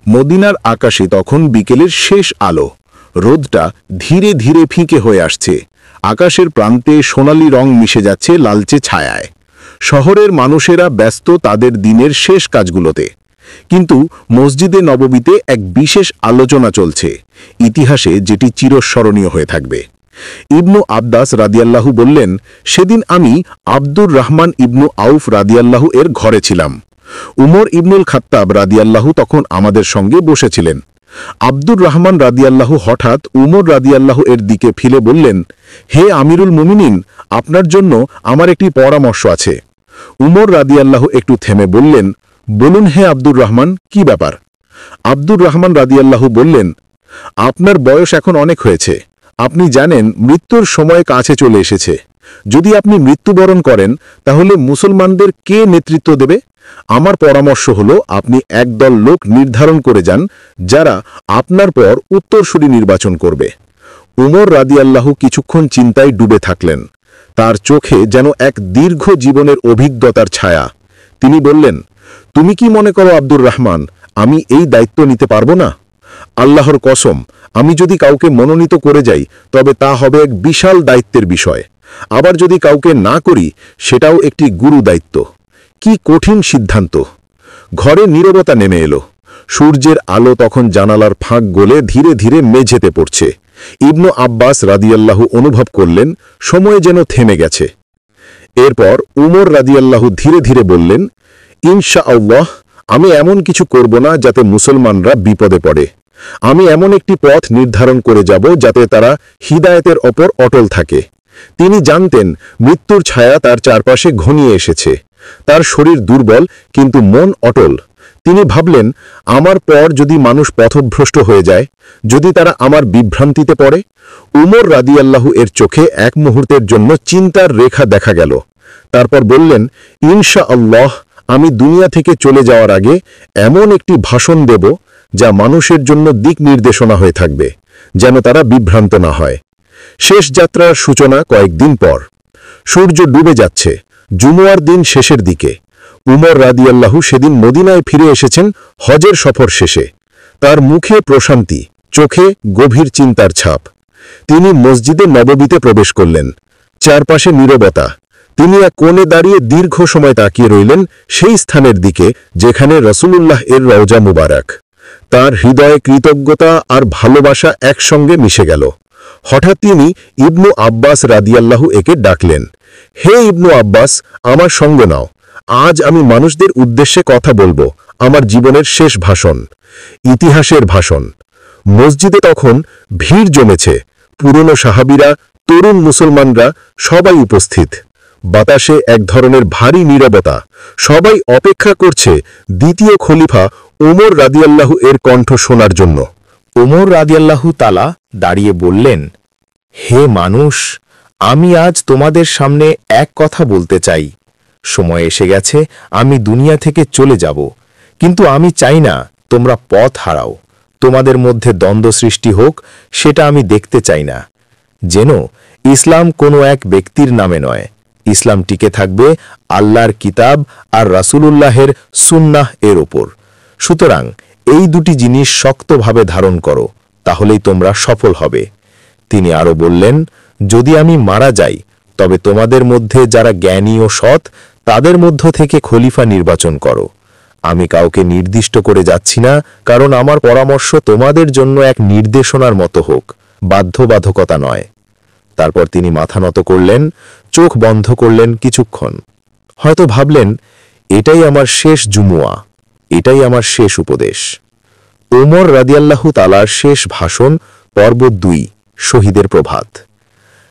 মদিনার আকাশে তখন বিকেলের শেষ আলো। রোদটা ধীরে ধীরে ফিকে হয়ে আসছে। আকাশের প্রান্তে সোনালি রং মিশে যাচ্ছে লালচে ছায়ায়। শহরের মানুষেরা ব্যস্ত তাদের দিনের শেষ কাজগুলোতে। কিন্তু মসজিদে নববীতে এক বিশেষ আলোচনা চলছে, ইতিহাসে যেটি চিরস্মরণীয় হয়ে থাকবে। ইবনু আব্বাস রাদিয়াল্লাহু বললেন, সেদিন আমি আব্দুর রহমান ইবনু আউফ রাদিয়াল্লাহু এর ঘরে ছিলাম। উমর ইবনুল খাত্তাব রাদিয়াল্লাহু তখন আমাদের সঙ্গে বসেছিলেন। আব্দুর রহমান রাদিয়াল্লাহু হঠাৎ উমর রাদিয়াল্লাহু এর দিকে ফিরে বললেন, হে আমিরুল মুমিনিন, আপনার জন্য আমার একটি পরামর্শ আছে। উমর রাদিয়াল্লাহু একটু থেমে বললেন, বলুন হে আব্দুর রহমান, কি ব্যাপার? আব্দুর রহমান রাদিয়াল্লাহু বললেন, আপনার বয়স এখন অনেক হয়েছে। আপনি জানেন মৃত্যুর সময় কাছে চলে এসেছে। যদি আপনি মৃত্যুবরণ করেন তাহলে মুসলমানদের কে নেতৃত্ব দেবে? আমার পরামর্শ হলো আপনি একদল লোক নির্ধারণ করে যান যারা আপনার পর উত্তরসূরি নির্বাচন করবে। উমর রাদিয়াল্লাহু কিছুক্ষণ চিন্তায় ডুবে থাকলেন। তার চোখে যেন এক দীর্ঘ জীবনের অভিজ্ঞতার ছায়া। তিনি বললেন, তুমি কি মনে করো আব্দুর রহমান, আমি এই দায়িত্ব নিতে পারবো না? আল্লাহর কসম, আমি যদি কাউকে মনোনীত করে যাই তবে তা হবে এক বিশাল দায়িত্বের বিষয়। আবার যদি কাউকে না করি সেটাও একটি গুরু দায়িত্ব। কি কঠিন সিদ্ধান্ত! ঘরে নীরবতা নেমে এলো। সূর্যের আলো তখন জানালার ফাঁক গলে ধীরে ধীরে মেঝেতে পড়ছে। ইবনু আব্বাস রাদিয়াল্লাহু অনুভব করলেন সময় যেন থেমে গেছে। এরপর উমর রাদিয়াল্লাহু ধীরে ধীরে বললেন, ইনশাআল্লাহ, আমি এমন কিছু করব না যাতে মুসলমানরা বিপদে পড়ে। আমি এমন একটি পথ নির্ধারণ করে যাব যাতে তারা হিদায়েতের ওপর অটল থাকে। তিনি জানতেন মৃত্যুর ছায়া তার চারপাশে ঘনিয়ে এসেছে। তার শরীর দুর্বল কিন্তু মন অটল। তিনি ভাবলেন, আমার পর যদি মানুষ পথভ্রষ্ট হয়ে যায়, যদি তারা আমার বিভ্রান্তিতে পড়ে। উমর রাদিয়াল্লাহু এর চোখে এক মুহূর্তের জন্য চিন্তার রেখা দেখা গেল। তারপর বললেন, ইনশাআল্লাহ, আমি দুনিয়া থেকে চলে যাওয়ার আগে এমন একটি ভাষণ দেব যা মানুষের জন্য দিক নির্দেশনা হয়ে থাকবে, যেন তারা বিভ্রান্ত না হয়। শেষ যাত্রার সূচনা কয়েকদিন পর। সূর্য ডুবে যাচ্ছে, জুমুয়ার দিন শেষের দিকে। উমর রাদিয়াল্লাহু সেদিন মদিনায় ফিরে এসেছেন হজের সফর শেষে। তার মুখে প্রশান্তি, চোখে গভীর চিন্তার ছাপ। তিনি মসজিদে নববীতে প্রবেশ করলেন। চারপাশে নীরবতা। তিনি এক কোণে দাঁড়িয়ে দীর্ঘ সময় তাকিয়ে রইলেন সেই স্থানের দিকে যেখানে রাসূলুল্লাহ এর রওজা মুবারক। তার হৃদয়ে কৃতজ্ঞতা আর ভালোবাসা একসঙ্গে মিশে গেল। হঠাৎ তিনি ইবনু আব্বাস রাদিয়াল্লাহু একে ডাকলেন, হে ইবনু আব্বাস, আমার সঙ্গ নাও। আজ আমি মানুষদের উদ্দেশ্যে কথা বলবো, আমার জীবনের শেষ ভাষণ, ইতিহাসের ভাষণ। মসজিদে তখন ভিড় জমেছে। পুরনো সাহাবীরা, তরুণ মুসলমানরা সবাই উপস্থিত। বাতাসে এক ধরনের ভারী নীরবতা। সবাই অপেক্ষা করছে দ্বিতীয় খলিফা ওমর রাদিয়াল্লাহু এর কণ্ঠ শোনার জন্য। ওমর রাদিয়াল্লাহু তাআলা দাঁড়িয়ে বললেন, হে মানুষ, আমি আজ তোমাদের সামনে এক কথা বলতে চাই। সময় এসে গেছে, আমি দুনিয়া থেকে চলে যাব, কিন্তু আমি চাই না তোমরা পথ হারাও। তোমাদের মধ্যে দ্বন্দ্ব সৃষ্টি হোক, সেটা আমি দেখতে চাই না। যেন ইসলাম কোনো এক ব্যক্তির নামে নয়, ইসলাম টিকে থাকবে আল্লাহর কিতাব আর রাসূলুল্লাহের সুন্নাহ এর ওপর। সুতরাং এই দুটি জিনিস শক্তভাবে ধারণ করো, তাহলেই তোমরা সফল হবে। তিনি আরো বললেন, যদি আমি মারা যাই তবে তোমাদের মধ্যে যারা জ্ঞানী ও সৎ তাদের মধ্য থেকে খলিফা নির্বাচন করো। আমি কাউকে নির্দিষ্ট করে যাচ্ছি না, কারণ আমার পরামর্শ তোমাদের জন্য এক নির্দেশনার মতো হোক, বাধ্যবাধকতা নয়। তারপর তিনি মাথা নত করলেন, চোখ বন্ধ করলেন কিছুক্ষণ। হয়তো ভাবলেন, এটাই আমার শেষ জুমুয়া, এটাই আমার শেষ উপদেশ। ওমর রাদিয়াল্লাহু তাআলার শেষ ভাষণ, পর্ব 2, শহীদের প্রভাত।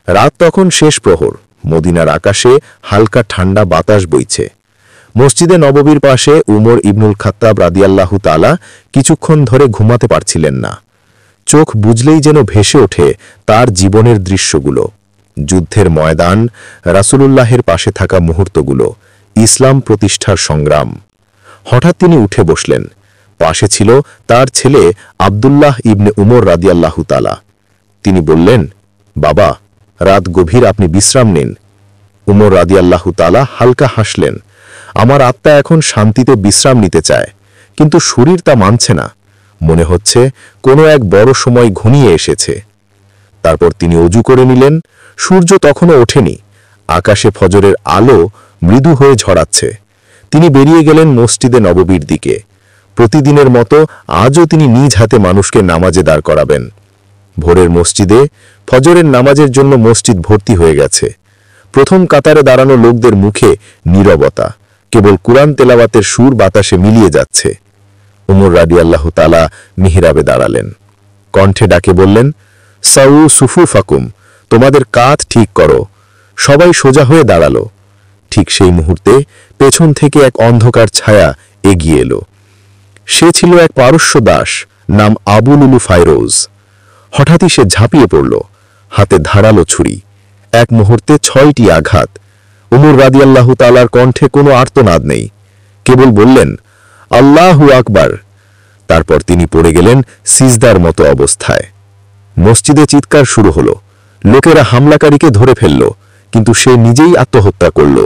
রাত তখন শেষ প্রহর। মদিনার আকাশে হালকা ঠান্ডা বাতাস বইছে। মসজিদে নববীর পাশে উমর ইবনুল খাত্তাব রাদিয়াল্লাহু তাআলা কিছুক্ষণ ধরে ঘুমাতে পারছিলেন না। চোখ বুঝলেই যেন ভেসে ওঠে তার জীবনের দৃশ্যগুলো, যুদ্ধের ময়দান, রাসূলুল্লাহের পাশে থাকা মুহূর্তগুলো, ইসলাম প্রতিষ্ঠার সংগ্রাম। হঠাৎ তিনি উঠে বসলেন। পাশে ছিল তার ছেলে আব্দুল্লাহ ইবনে উমর রাদিয়াল্লাহু তাআলা। তিনি বললেন, বাবা, রাত গভীর, আপনি বিশ্রাম নিন। উমর রাদিয়াল্লাহু তাআলা হালকা হাসলেন। আমার আত্মা এখন শান্তিতে বিশ্রাম নিতে চায়, কিন্তু শরীর তা মানছে না। মনে হচ্ছে কোনো এক বড় সময় ঘনিয়ে এসেছে। তারপর তিনি অজু করে নিলেন। সূর্য তখনও ওঠেনি, আকাশে ফজরের আলো মৃদু হয়ে ঝরাচ্ছে। তিনি বেরিয়ে গেলেন মসজিদে নববীর দিকে। প্রতিদিনের মতো আজও তিনি নিজ হাতে মানুষকে নামাজে দাঁড় করাবেন। ভোরের মসজিদে ফজরের নামাজের জন্য মসজিদ ভর্তি হয়ে গেছে। প্রথম কাতারে দাঁড়ানো লোকদের মুখে নীরবতা, কেবল কুরআন তেলাওয়াতের সুর বাতাসে মিলিয়ে যাচ্ছে। উমর রাদিয়াল্লাহু তাআলা মিহরাবে দাঁড়ালেন। কণ্ঠে ডাকে বললেন, সাউ সুফুফাকুম, তোমাদের কাঁধ ঠিক করো। সবাই সোজা হয়ে দাঁড়ালো। ঠিক সেই মুহূর্তে পেছন থেকে এক অন্ধকার ছায়া এগিয়ে এলো। সে ছিল এক পারস্য দাস, নাম আবু লুলু ফাইরোজ। হঠাৎই সে ঝাঁপিয়ে পড়ল, হাতে ধারালো ছুরি। এক মুহূর্তে 6টি আঘাত। উমর রাদিয়াল্লাহু তাআলার কণ্ঠে কোনো আর্তনাদ নেই, কেবল বললেন, আল্লাহু আকবার। তারপর তিনি পড়ে গেলেন সিজদার মতো অবস্থায়। মসজিদে চিৎকার শুরু হলো। লোকেরা হামলাকারীকে ধরে ফেলল, কিন্তু সে নিজেই আত্মহত্যা করল।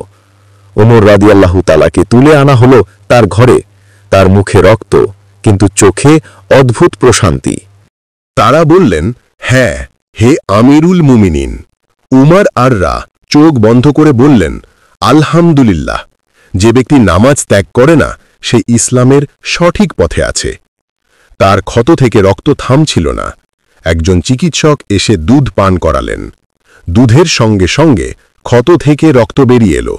ওমর রাদিয়াল্লাহু তাআলাকে তুলে আনা হলো তার ঘরে। তার মুখে রক্ত, কিন্তু চোখে অদ্ভুত প্রশান্তি। তারা বললেন, হ্যাঁ, হে আমিরুল মুমিনিন। উমার আররা চোখ বন্ধ করে বললেন, আলহামদুলিল্লাহ, যে ব্যক্তি নামাজ ত্যাগ করে না সে ইসলামের সঠিক পথে আছে। তার ক্ষত থেকে রক্ত থামছিল না। একজন চিকিৎসক এসে দুধ পান করালেন। দুধের সঙ্গে সঙ্গে ক্ষত থেকে রক্ত বেরিয়ে এলো।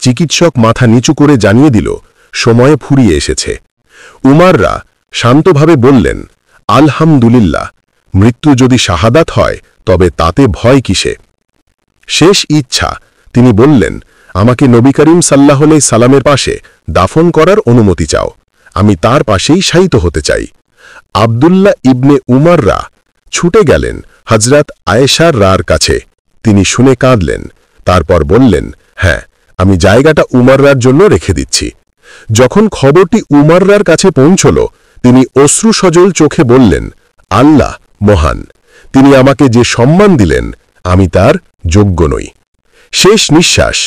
চিকিৎসক মাথা নিচু করে জানিয়ে দিল, সময় ফুরিয়ে এসেছে। উমাররা শান্তভাবে বললেন, আলহামদুলিল্লাহ, মৃত্যু যদি শাহাদাত হয় তবে তাতে ভয় কিসে। শেষ ইচ্ছা, তিনি বললেন, আমাকে নবী করিম সাল্লাল্লাহু আলাইহি সাল্লামের পাশে দাফন করার অনুমতি চাও। আমি তার পাশেই শায়িত হতে চাই। আব্দুল্লাহ ইবনে উমাররা ছুটে গেলেন হযরত আয়েশার রার কাছে। তিনি শুনে কাঁদলেন। তারপর বললেন, হ্যাঁ, আমি জায়গাটা উমাররার জন্য রেখে দিচ্ছি। যখন খবরটি উমাররার কাছে পৌঁছল, তিনি অশ্রুসজল চোখে বললেন, আল্লাহ মহান, তিনি আমাকে যে সম্মান দিলেন আমি তার যোগ্য নই। শেষ নিঃশ্বাস।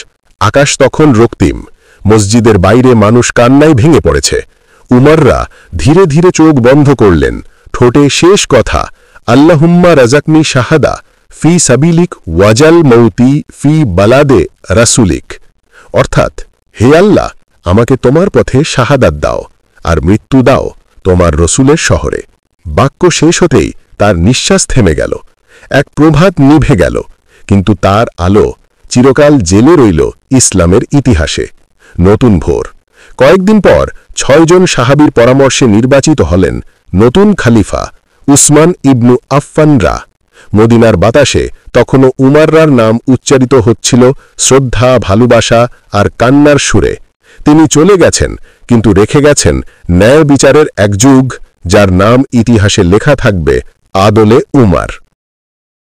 আকাশ তখন রক্তিম। মসজিদের বাইরে মানুষ কান্নায় ভেঙে পড়েছে। উমাররা ধীরে ধীরে চোখ বন্ধ করলেন। ঠোঁটে শেষ কথা, আল্লাহুম্মা রাজাকনি শাহাদা ফি সাবিলিক ওয়াজাল মৌতি ফি বালাদে রাসুলিক, অর্থাৎ, হে আল্লাহ, আমাকে তোমার পথে শাহাদাত দাও আর মৃত্যু দাও তোমার রসুলের শহরে। বাক্য শেষ হতেই তার নিঃশ্বাস থেমে গেল। এক প্রভাত নিভে গেল, কিন্তু তার আলো চিরকাল জেলে রইল ইসলামের ইতিহাসে। নতুন ভোর। কয়েকদিন পর 6 জন সাহাবীর পরামর্শে নির্বাচিত হলেন নতুন খলিফা উসমান ইবনু আফফানরা। মদিনার বাতাসে তখনও উমাররার নাম উচ্চারিত হচ্ছিল শ্রদ্ধা, ভালোবাসা আর কান্নার সুরে। তিনি চলে গেছেন, কিন্তু রেখে গেছেন ন্যায় বিচারের এক যুগ, যার নাম ইতিহাসে লেখা থাকবে আদলে উমার।